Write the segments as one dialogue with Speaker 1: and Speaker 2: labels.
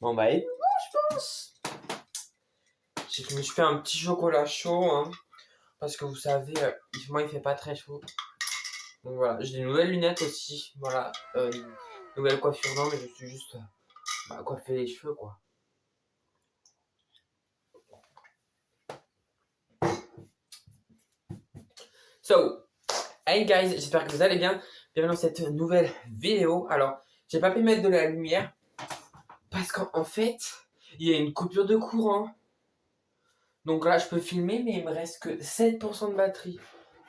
Speaker 1: On va être bon, je pense. Je me suis fait un petit chocolat chaud, hein, parce que vous savez, moi il fait pas très chaud. Donc voilà, j'ai des nouvelles lunettes aussi. Voilà, nouvelle coiffure, non, mais je suis juste coiffer les cheveux, quoi. So, hey guys, j'espère que vous allez bien. Bienvenue dans cette nouvelle vidéo. Alors, j'ai pas pu mettre de la lumière parce qu'en fait, il y a une coupure de courant. Donc là, je peux filmer, mais il me reste que 7% de batterie.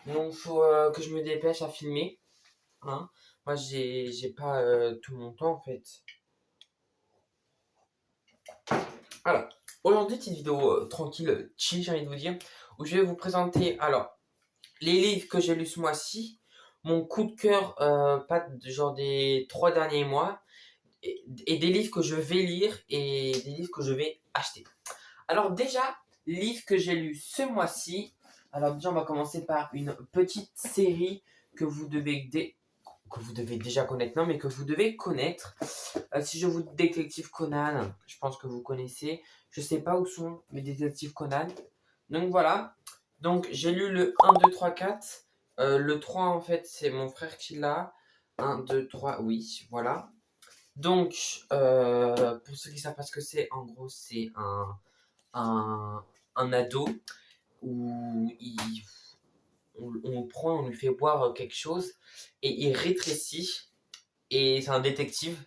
Speaker 1: Donc, il faut que je me dépêche à filmer. Hein. Moi, j'ai pas tout mon temps en fait. Alors, aujourd'hui, petite vidéo tranquille, chill, j'ai envie de vous dire, où je vais vous présenter alors les livres que j'ai lus ce mois-ci, mon coup de cœur, pas genre des 3 derniers mois, et des livres que je vais lire et des livres que je vais acheter. Alors déjà, livre que j'ai lu ce mois-ci. Alors déjà, on va commencer par une petite série que vous devez déjà connaître, non, mais que vous devez connaître. Si je vous dis Détective Conan, je pense que vous connaissez. Je sais pas où sont mes Détectives Conan. Donc voilà. Donc j'ai lu le 1, 2, 3, 4. Le 3, en fait, c'est mon frère qui l'a. 1, 2, 3, oui, voilà. Donc, pour ceux qui savent pas ce que c'est, en gros, c'est un ado où on le prend, on lui fait boire quelque chose et il rétrécit. Et c'est un détective,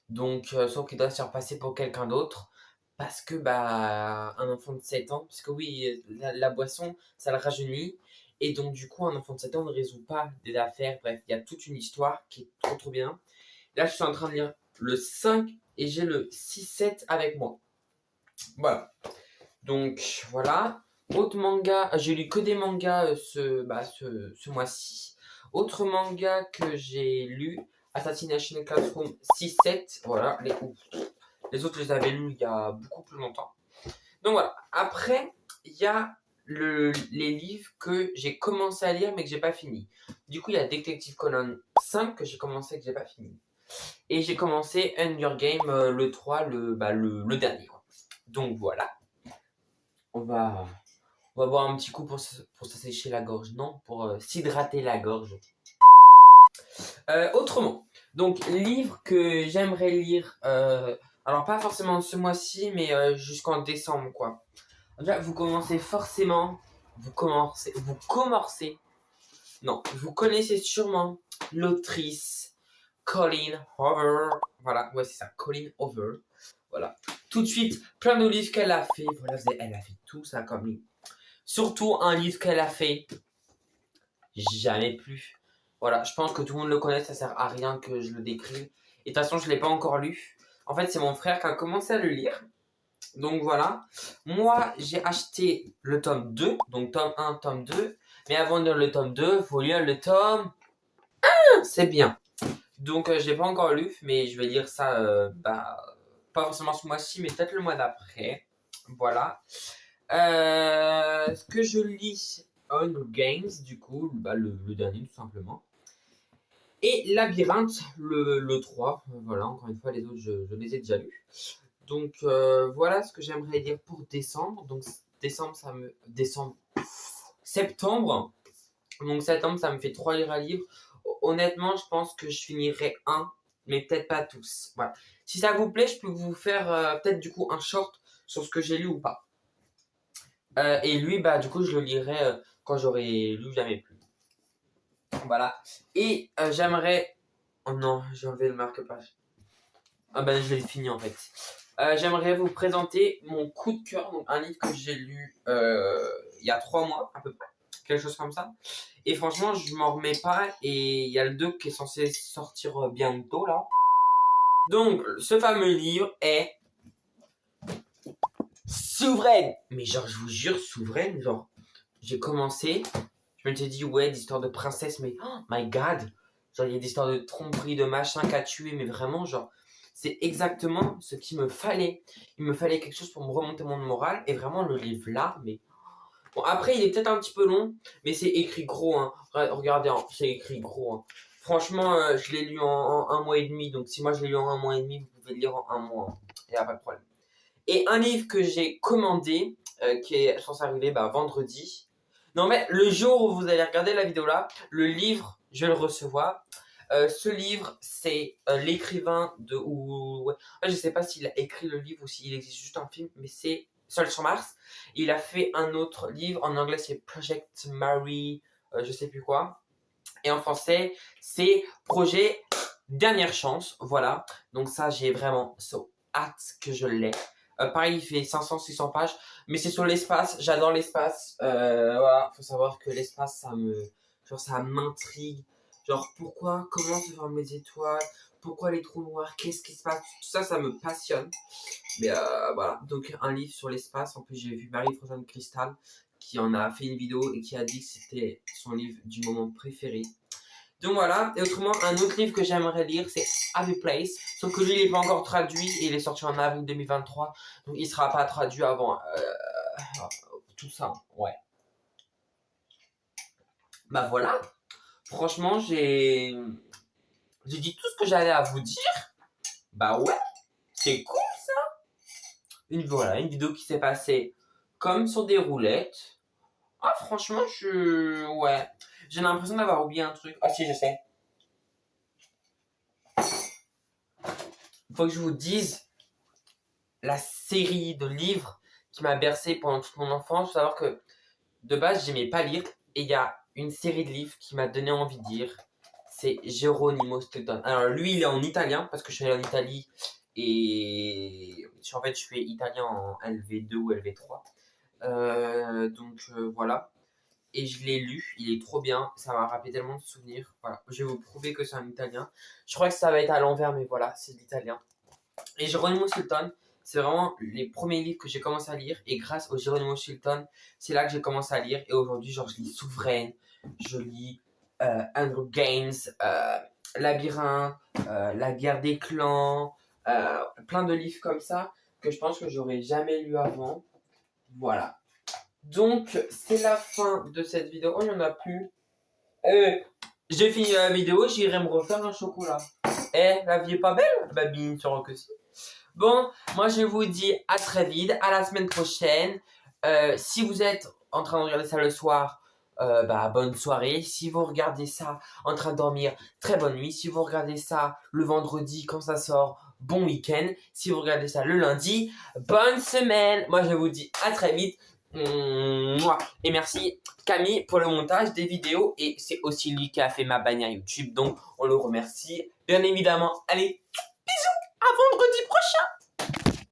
Speaker 1: donc sauf qu'il doit se faire passer pour quelqu'un d'autre parce que un enfant de 7 ans, parce que oui, la boisson ça le rajeunit, et donc du coup un enfant de 7 ans ne résout pas des affaires. Bref, il y a toute une histoire qui est trop bien. Là je suis en train de lire le 5 et j'ai le 6-7 avec moi. Voilà. Donc voilà. Autre manga, j'ai lu que des mangas ce mois-ci. Autre manga que j'ai lu, Assassination Classroom 6-7. Voilà, les autres je les avais lus il y a beaucoup plus longtemps. Donc voilà. Après, il y a les livres que j'ai commencé à lire mais que j'ai pas fini. Du coup, il y a Detective Conan 5 que j'ai commencé et que j'ai pas fini. Et j'ai commencé Hunger Game le 3, le dernier, quoi. Donc voilà. On va boire un petit coup pour s'assécher la gorge. Non, pour s'hydrater la gorge. Autrement, donc livre que j'aimerais lire, alors pas forcément ce mois-ci, mais jusqu'en décembre, quoi. Déjà, vous commencez forcément, non, vous connaissez sûrement l'autrice Colleen Hoover. Voilà, ouais, c'est ça, Colleen Hoover. Voilà. Tout de suite, plein de livres qu'elle a fait. Voilà, elle a fait tout ça comme livre. Surtout un livre qu'elle a fait, jamais plus. Voilà, je pense que tout le monde le connaît, ça sert à rien que je le décrive. Et de toute façon, je ne l'ai pas encore lu. En fait, c'est mon frère qui a commencé à le lire. Donc voilà. Moi, j'ai acheté le tome 2, donc tome 1, tome 2. Mais avant de lire le tome 2, il faut lire le tome 1, c'est bien. Donc, je ne l'ai pas encore lu, mais je vais lire ça, pas forcément ce mois-ci, mais peut-être le mois d'après. Voilà. Ce que je lis, Hunger Games, du coup, le dernier tout simplement. Et Labyrinthe, le 3. Voilà, encore une fois, les autres, je les ai déjà lus. Donc, voilà ce que j'aimerais dire pour décembre. Donc, septembre. Donc, septembre, ça me fait 3 livres à lire. Honnêtement, je pense que je finirai un, mais peut-être pas tous. Voilà. Si ça vous plaît, je peux vous faire peut-être du coup un short sur ce que j'ai lu ou pas. Et lui, du coup, je le lirai quand j'aurai lu Jamais plus. Voilà. Et j'aimerais. Oh non, j'ai enlevé le marque-page. Je l'ai fini en fait. J'aimerais vous présenter mon coup de cœur, donc un livre que j'ai lu il y a 3 mois à peu près, quelque chose comme ça. Et franchement, je m'en remets pas. Et il y a le 2 qui est censé sortir bientôt là. Donc, ce fameux livre est Souveraine. Mais genre, je vous jure, Souveraine, genre, j'ai commencé. Je me suis dit, ouais, d'histoire de princesse, mais oh my god! Genre, il y a des histoires de tromperie, de machin qu'à tuer, mais vraiment, genre, c'est exactement ce qu'il me fallait. Il me fallait quelque chose pour me remonter mon moral, et vraiment, le livre là, mais. Bon, après, il est peut-être un petit peu long, mais c'est écrit gros, hein. Regardez, hein, c'est écrit gros, hein. Franchement, je l'ai lu en 1 mois et demi, donc si moi je l'ai lu en 1 mois et demi, vous pouvez le lire en 1 mois. il n'y a pas de problème. Et un livre que j'ai commandé, qui est censé arriver vendredi. Non mais le jour où vous allez regarder la vidéo là, le livre, je vais le recevoir. Ce livre, c'est l'écrivain de... Ouais. Je sais pas s'il a écrit le livre ou s'il existe juste un film, mais c'est Seul sur Mars. Il a fait un autre livre, en anglais c'est Project Mary, je sais plus quoi. Et en français, c'est Projet Dernière Chance, voilà. Donc ça, j'ai vraiment hâte que je l'ai. Pareil, il fait 500-600 pages, mais c'est sur l'espace. J'adore l'espace. Voilà, faut savoir que l'espace, ça m'intrigue. Genre, pourquoi, comment se forment les étoiles, pourquoi les trous noirs, qu'est-ce qui se passe, tout ça, ça me passionne. Mais voilà, donc un livre sur l'espace. En plus, j'ai vu Marie-Françoise Cristal qui en a fait une vidéo et qui a dit que c'était son livre du moment préféré. Donc voilà, et autrement, un autre livre que j'aimerais lire, c'est Happy Place. Sauf que lui, il n'est pas encore traduit et il est sorti en avril 2023. Donc il ne sera pas traduit avant tout ça. Ouais. Bah voilà. Franchement, j'ai dit tout ce que j'allais à vous dire. Bah ouais, c'est cool ça. Une vidéo qui s'est passée comme sur des roulettes. Ah franchement, ouais. J'ai l'impression d'avoir oublié un truc. Ah si, je sais. Il faut que je vous dise la série de livres qui m'a bercé pendant toute mon enfance. Il faut savoir que de base, j'aimais pas lire. Et il y a une série de livres qui m'a donné envie de lire. C'est Geronimo Stilton. Alors lui, il est en italien parce que je suis allé en Italie. Et en fait, je suis italien en LV2 ou LV3. Voilà. Et je l'ai lu, il est trop bien, ça m'a rappelé tellement de souvenirs. Voilà, je vais vous prouver que c'est un italien. Je crois que ça va être à l'envers, mais voilà, c'est de l'italien. Et Geronimo Stilton, c'est vraiment les premiers livres que j'ai commencé à lire. Et grâce au Geronimo Stilton, c'est là que j'ai commencé à lire. Et aujourd'hui, genre, je lis Souveraine, je lis Hunger Games, Labyrinthe, La guerre des clans, plein de livres comme ça que je pense que j'aurais jamais lu avant. Voilà. Donc, c'est la fin de cette vidéo. Oh, il n'y en a plus. J'ai fini la vidéo, j'irai me refaire un chocolat. La vie est pas belle? Bah, bien sûr que si. Bon, moi je vous dis à très vite, à la semaine prochaine. Si vous êtes en train de regarder ça le soir, bonne soirée. Si vous regardez ça en train de dormir, très bonne nuit. Si vous regardez ça le vendredi quand ça sort, bon week-end. Si vous regardez ça le lundi, bonne semaine. Moi je vous dis à très vite. Et merci Camille pour le montage des vidéos. Et c'est aussi lui qui a fait ma bannière YouTube. Donc on le remercie bien évidemment. Allez, bisous, à vendredi prochain.